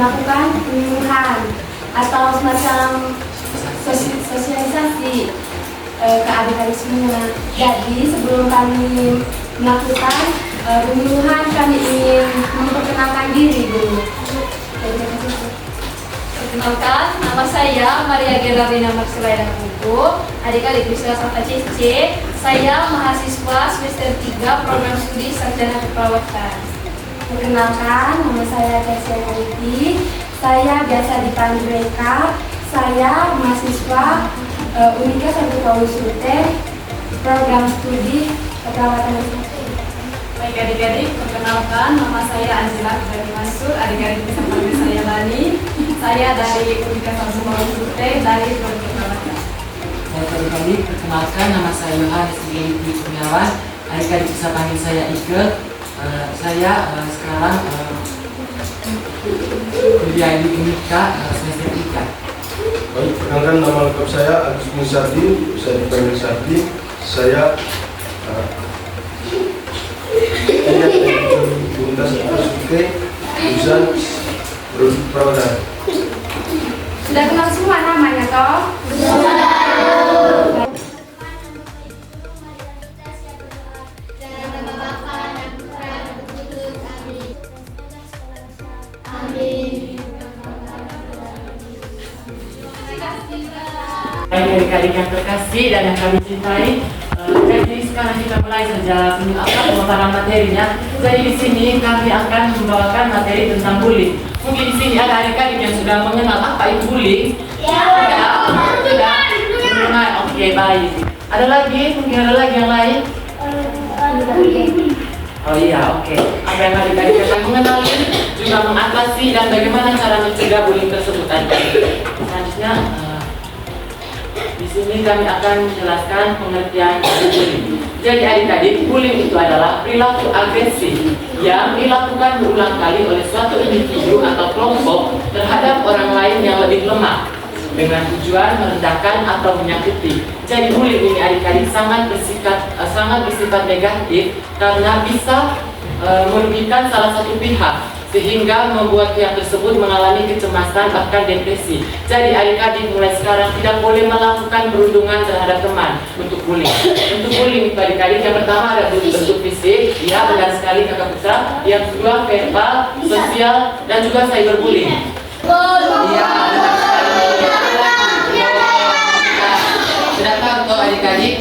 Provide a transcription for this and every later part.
melakukan penyuluhan atau semacam sosialisasi ke adik-adik semua. Jadi sebelum kami melakukan penyuluhan, kami ingin memperkenalkan diri dulu. Perkenalkan, nama saya Maria Geraldina Marsulaina Kuku. Adik-adik bisa sapa CC. Saya mahasiswa semester 3 program studi sarjana keperawatan. Perkenalkan, nama saya Kesia Kariti. Saya biasa dipanggil Eka. Saya mahasiswa Unika 1 Paulus Rute, program studi keperawatan. Baik adik-adik, perkenalkan, nama saya Angela Ibrahim Mansur. Adik-adik bisa panggil saya Lani. Saya dari Unika 1 Paulus Rute dari program keperawatan. Baik adik-adik, perkenalkan, nama saya Yohanes Dwi Kurniawan. Adik-adik bisa panggil saya Ike. Saya sekarang kuliah di Unika semester 3. Baik, perkenalkan, nama lengkap saya Agus Musardi, bisa dipanggil Sardi. Saya Universitas Suke, jurusan perawatan. Sudah kenal semua namanya toh? Baik adik-adik yang terkasih dan yang kami cintai, jadi sekarang kita mulai saja pemaparan materinya. Jadi di sini kami akan membawakan materi tentang bullying. Mungkin di sini ada adik-adik yang sudah mengenal apa itu bullying. Ya. Sudah. Oke, baik. Ada lagi? Mungkin ada lagi yang lain? Oh iya, oke. Apa yang adik-adik akan mengenali, juga mengatasi dan bagaimana cara mencegah bullying tersebut adik-adik. Selanjutnya, di sini kami akan menjelaskan pengertian bullying. Jadi adik-adik, bullying itu adalah perilaku agresif yang dilakukan berulang kali oleh suatu individu atau kelompok terhadap orang lain yang lebih lemah dengan tujuan merendahkan atau menyakiti. Jadi bullying ini adik-adik sangat bersifat negatif karena bisa merugikan salah satu pihak, sehingga membuat pihak tersebut mengalami kecemasan bahkan depresi. Jadi adik-adik mulai sekarang tidak boleh melakukan perundungan terhadap teman untuk bullying. Untuk bullying itu adik-adik, yang pertama ada bentuk fisik, ya benar sekali kakak Putra. Yang kedua verbal, sosial, dan juga cyberbullying. Iya, benar sekali. Sudah tahu toh adik-adik?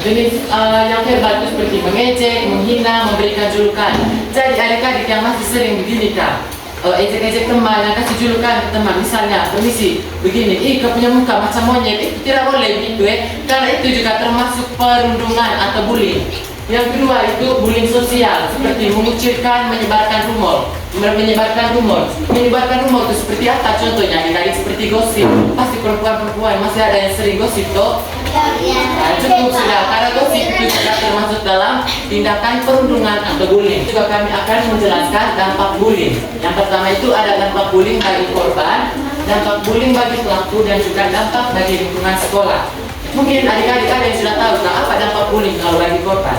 Jenis yang verbal itu seperti mengejek, menghina, memberikan julukan. Jadi adik-adik yang masih sering begini kan, ejek-ejek teman, yang kasih julukan ke teman, misalnya, permisi, begini, kau punya muka macam monyet, itu tidak boleh gitu karena itu juga termasuk perundungan atau bullying. Yang kedua itu bullying sosial, seperti mengucilkan, menyebarkan rumor. Menyebarkan rumor itu seperti apa contohnya? Adik-adik seperti gosip. Pasti perempuan-perempuan masih ada yang sering gosip toh? Nah, cukup sudah, karena gosip itu juga termasuk dalam tindakan perundungan atau bullying. Juga kami akan menjelaskan dampak bullying. Yang pertama itu ada dampak bullying bagi korban, dampak bullying bagi pelaku, dan juga dampak bagi lingkungan sekolah. Mungkin adik-adik ada yang sudah tahu apa dampak bullying kalau bagi korban?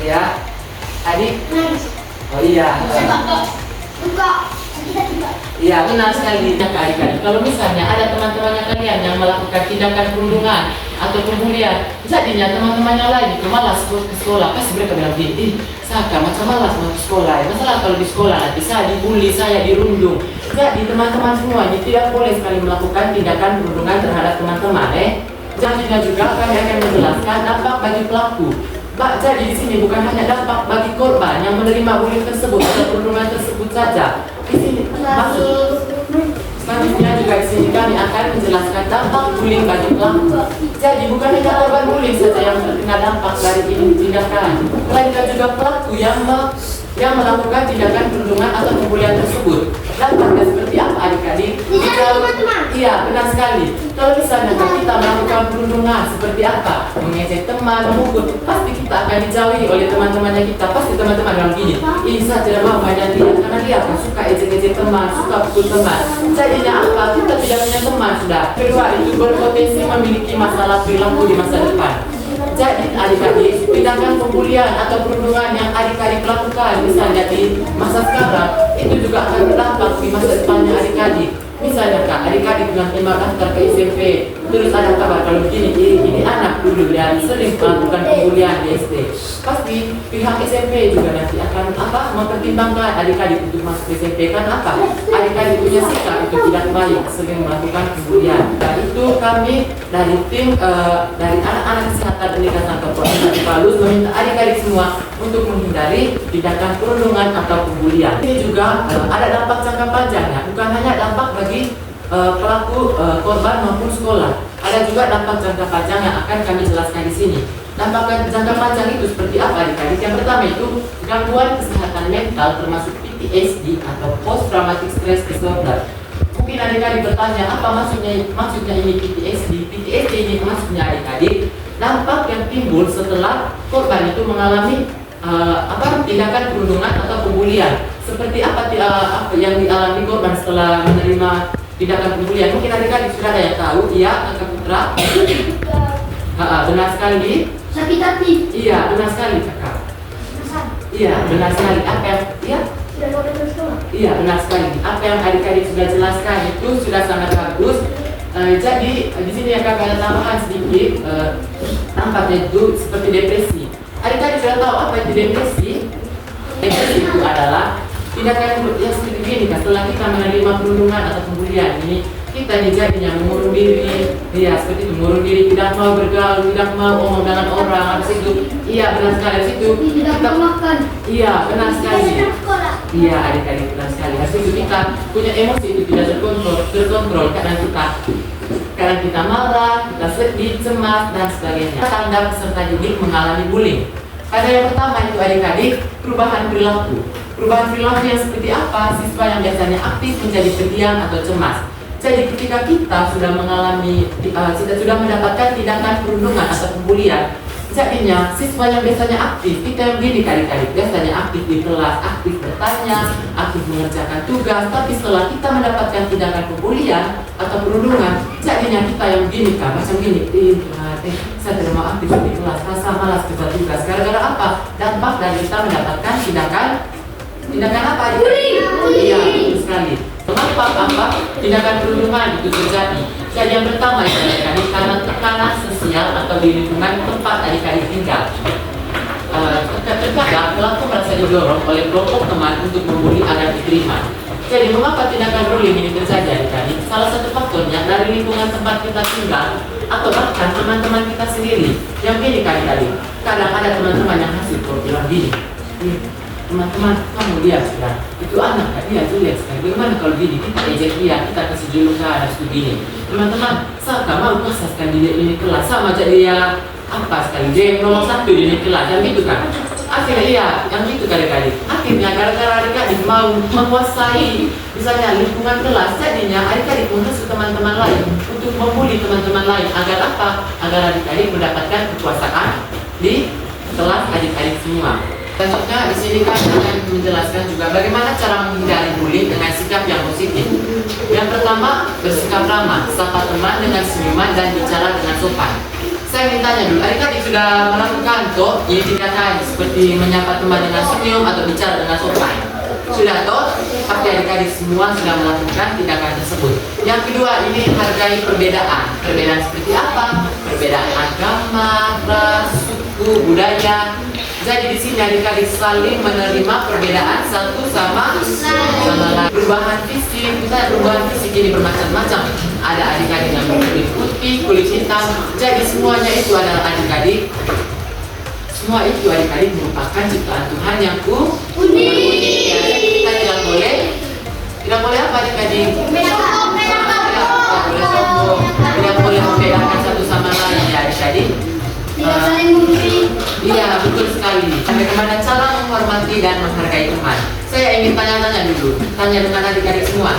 Ya, adik? Oh iya. Iya, benar sekali adik-adik. Kalau misalnya ada teman-temannya kalian yang melakukan tindakan perundungan atau pembulian, jadinya teman-temannya lagi malas ke sekolah, pasti mereka bilang gini, Saka macam malas mau ke sekolah. Masalah kalau di sekolah nanti saya dibully, saya dirundung. Jadi teman-teman semuanya tidak boleh sekali melakukan tindakan perundungan terhadap teman-teman. Selanjutnya juga kami akan menjelaskan dampak bagi pelaku. Jadi di sini bukan hanya dampak bagi korban yang menerima bullying tersebut atau perundungan tersebut saja. Di sini maksud selanjutnya juga di sini kami akan menjelaskan dampak bullying bagi pelaku. Jadi bukan hanya korban bullying saja yang terkena dampak dari ini tindakan, melainkan juga pelaku yang melakukan tindakan perundungan atau pembulian tersebut. Dampaknya seperti apa adik-adik? Iya, benar sekali. Kalau misalnya kita melakukan perundungan seperti apa? Mengejek teman, memukul, pasti kita akan dijauhi oleh teman-temannya kita. Pasti teman-teman bilang gini, ini saya tidak mau banyak dia, karena dia akan suka ejek-ejek teman, suka pukul teman. Jadinya apa? Kita tidak punya teman sudah. Kedua, itu berpotensi memiliki masalah perilaku di masa depan. Jadi adik-adik, tindakan pembulian atau perundungan yang adik-adik lakukan misalnya di masa sekarang itu juga akan berdampak di masa depannya adik-adik. Misalnya Kak, adik-adik dengan tema daftar ke SMP, terus ada kabar kalau begini, ini anak dulu dan sering melakukan pembulian di SD. Pasti pihak SMP juga nanti akan mempertimbangkan adik-adik untuk masuk SMP. Karena apa? Adik-adik punya sikap itu tidak baik, sering melakukan pembulian. Dan itu kami dari tim dari anak-anak kesehatan Universitas Kabupaten Palu meminta adik-adik semua untuk menghindari tindakan perundungan atau pembulian. Ini juga ada dampak jangka panjangnya, bukan hanya dampak bagi pelaku korban maupun sekolah. Ada juga dampak jangka panjang yang akan kami jelaskan di sini. Dampak jangka panjang itu seperti apa adik-adik? Yang pertama itu gangguan kesehatan mental termasuk PTSD atau Post Traumatic Stress Disorder. Mungkin adik-adik bertanya apa maksudnya ini PTSD? PTSD ini maksudnya adik-adik dampak yang timbul setelah korban itu mengalami tindakan perundungan atau pembulian. Seperti apa yang dialami korban setelah menerima tindakan pembulian? Mungkin adik-adik sudah ada yang tahu. Iya, Kakak Putra. Benar sekali. Sakit hati. Iya, benar sekali Kakak. Iya, benar sekali. Apa yang Tidak boleh terus sekolah. Iya, benar sekali. Apa yang adik-adik sudah jelaskan itu sudah sangat bagus. Jadi di sini yang kakak ada tambahan sedikit, nampaknya itu seperti depresi. Adik-adik sudah tahu apa itu depresi? Depresi itu adalah tindakan yang seperti ini. Setelah kita menerima perundungan atau pembulian ini, kita jadinya mengurung diri, ya seperti itu, mengurung diri, tidak mau bergaul, tidak mau ngomong dengan orang. Habis itu, iya benar sekali. Habis itu kita makan. Iya benar sekali. Iya adik-adik benar sekali. Habis itu kita punya emosi itu tidak terkontrol karena kita marah, kita sedih, cemas dan sebagainya. Tanda peserta didik mengalami bullying. Pada yang pertama itu adik-adik perubahan perilaku. Perubahan perilaku yang seperti apa? Siswa yang biasanya aktif menjadi pendiam atau cemas. Jadi ketika kita sudah sudah mendapatkan tindakan perundungan atau pembulian, jadinya siswa yang biasanya aktif, kita yang didik adik-adik biasanya aktif di kelas, aktif bertanya, aktif mengerjakan tugas. Tapi setelah kita mendapatkan tindakan pembulian atau perundungan, jadinya kita yang begini kan, macam gini, saya tidak mau aktif di kelas, rasa malas kerja tugas. Gara-gara apa? Dampak dari kita mendapatkan tindakan apa adik-adik? Iya, betul sekali. Kenapa tindakan perundungan itu terjadi? Jadi yang pertama itu adik-adik karena tekanan sosial atau di lingkungan tempat adik-adik tinggal. Terkadang pelaku merasa didorong oleh kelompok teman untuk membuli agar diterima. Jadi mengapa tindakan bullying ini terjadi adik-adik? Salah satu faktornya dari lingkungan tempat kita tinggal atau bahkan teman-teman kita sendiri. Yang gini adik-adik, kadang ada teman-teman yang hasil bilang gini, teman-teman kamu lihat sudah itu anak kan dia tuh lihat sekali bagaimana kalau gini kita ejek dia, kita kasih julukan dan begini. Teman-teman saya mau kasaskan di kelas sama jadi dia apa sekali dia yang nomor 1 di kelas yang gitu kan. Akhirnya iya yang gitu kali-kali. Akhirnya gara-gara adik-adik mau menguasai misalnya lingkungan kelas, jadinya adik-adik menghasut teman-teman lain untuk membuli teman-teman lain agar apa? Agar adik-adik mendapatkan kekuasaan di kelas adik-adik semua. Selanjutnya di sini kan akan menjelaskan juga bagaimana cara menghindari bullying dengan sikap yang positif. Yang pertama, bersikap ramah, sapa teman dengan senyuman dan bicara dengan sopan. Saya ingin tanya dulu, adik-adik sudah melakukan ini tindakan seperti menyapa teman dengan senyum atau bicara dengan sopan? Sudah pasti adik-adik semua sudah melakukan tindakan tersebut. Yang kedua, ini hargai perbedaan. Perbedaan seperti apa? Perbedaan agama, ras, suku, budaya. Jadi di sini adik-adik saling menerima perbedaan satu sama lain. Perubahan fisik, misalnya perubahan fisik ini bermacam-macam. Ada adik-adik yang kulit putih, kulit hitam. Jadi semuanya itu adalah adik-adik. Semua itu adik-adik merupakan ciptaan Tuhan yang unik. Jadi kita tidak boleh apa adik-adik? Tidak boleh sombong, tidak boleh membedakan satu sama lain ya adik-adik. Iya betul sekali. Bagaimana cara menghormati dan menghargai teman? Saya ingin tanya-tanya dulu. Tanya dengan adik-adik semua.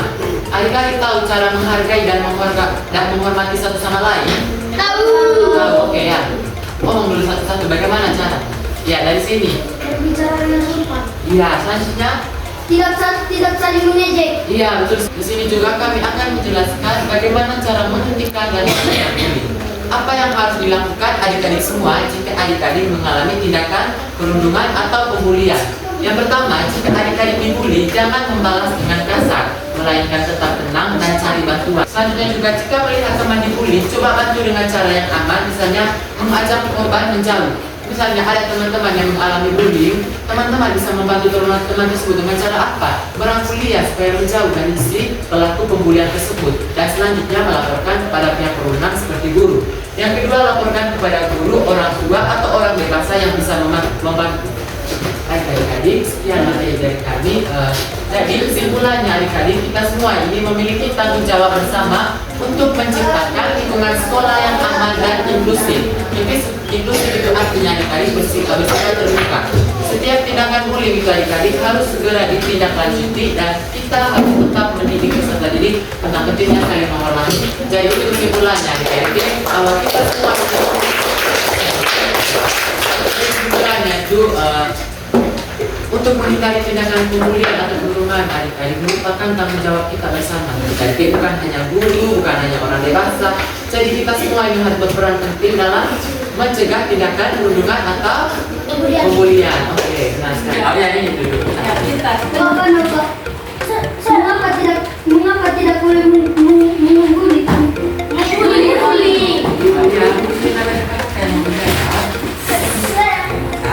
Adik-adik tahu cara menghargai dan menghormati satu sama lain? Tahu. Oke ya. Ngomong dulu satu-satu. Bagaimana cara? Ya dari sini. Bicara dengan sopan. Iya selanjutnya. Tidak saling mengejek. Iya betul. Di sini juga kami akan menjelaskan bagaimana cara menghentikan dan menghentikan bullying. apa yang harus dilakukan adik-adik semua jika adik-adik mengalami tindakan perundungan atau pembulian? Yang pertama, jika adik-adik dibully, jangan membalas dengan kasar, melainkan tetap tenang dan cari bantuan. Selanjutnya juga, jika melihat teman dibully, coba bantu dengan cara yang aman, misalnya mengajak korban menjauh. Misalnya ada teman-teman yang mengalami bullying, teman-teman bisa membantu teman tersebut dengan cara apa? Merangkul dia supaya menjauh dari si pelaku pembulian tersebut. Dan selanjutnya melaporkan kepada pihak berwenang seperti guru. Yang kedua, laporkan kepada guru, orang tua, atau orang dewasa yang bisa membantu. Adik-adik, sekian materi dari kami. Jadi kesimpulannya adik-adik, kita semua ini memiliki tanggung jawab bersama untuk menciptakan lingkungan sekolah yang aman dan inklusif. Inklusif itu artinya adik-adik bersifat terbuka. Setiap tindakan bullying itu adik-adik harus segera ditindaklanjuti dan kita harus tetap mendidik peserta didik tentang pentingnya saling menghormati. Jadi itu kesimpulannya adik-adik, bahwa kita semua kesimpulannya itu untuk menghindari tindakan pembulian atau perundungan adik-adik merupakan tanggung jawab kita bersama. Jadi bukan hanya guru, bukan hanya orang dewasa. Jadi kita semua ini harus berperan penting dalam mencegah tindakan perundungan atau pembulian. Oke, nah sekarang ya ini dulu. Ya, kita. Mengapa tidak boleh membuli?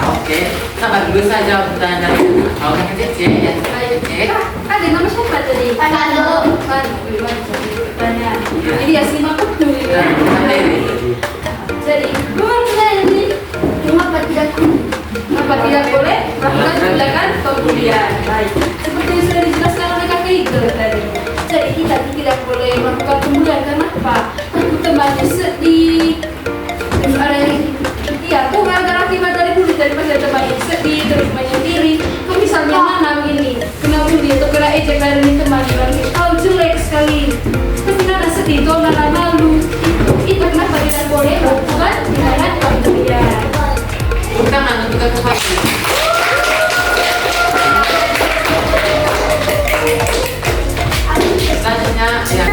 Oke, sabar dulu saja pertanyaan dari orang kecil ya. Ada nama siapa tadi? Kado. Tanya. Jadi ya simak dulu. Jadi, Mengapa tidak boleh melakukan tindakan pembulian? Baik. Seperti yang sudah dijelaskan oleh Kak Ike tadi. Jadi kita tidak boleh melakukan pembulian karena apa? Takut temannya sedih. Terus ada yang iya, tuh gara-gara akibat dari bully dari pas ada temannya sedih terus menyendiri. Kalau misalnya mana ini kena bully atau kena ejek dari temannya lagi, kau jelek sekali. Pasti nana sedih, tuh nana malu. Itu kenapa tidak boleh melakukan tindakan pembulian? Bukan anak kita kembali. Selanjutnya ya.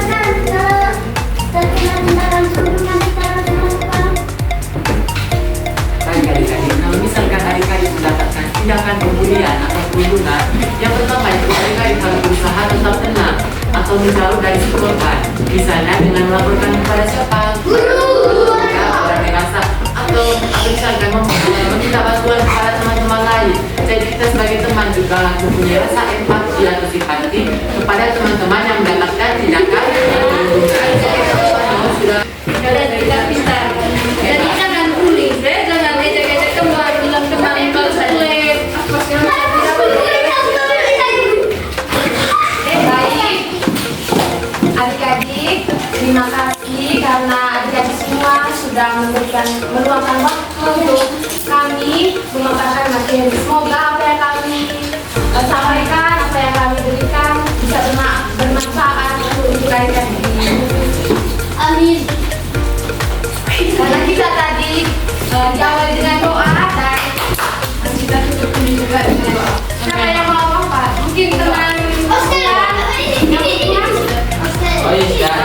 Baik adik-adik, kalau misalkan adik-adik mendapatkan tindakan pembulian atau perundungan, yang pertama itu adik-adik harus berusaha tetap tenang atau menjauh dari si korban. Misalnya dengan melaporkan kepada siapa? Guru. Ya, orang dewasa. Atau misalkan meminta bantuan kepada teman-teman lain. Jadi kita sebagai teman juga mempunyai rasa empati atau simpati kepada teman-teman yang mendapatkan tindakan perundungan. Sudah Tidak pintar. Jadi jangan bullying, jangan ejek-ejek teman, bilang teman yang kalau jelek, apa segala macam. Baik, adik-adik, terima kasih karena adik-adik semua sudah meluangkan waktu untuk kami memaparkan materi. Semoga apa yang kami sampaikan, apa yang kami berikan bisa bermanfaat untuk adik-adik. Amin. Karena kita tadi diawali dengan doa dan kita tutup ini juga dengan doa. Siapa yang mau apa? Mungkin teman. Oh iya.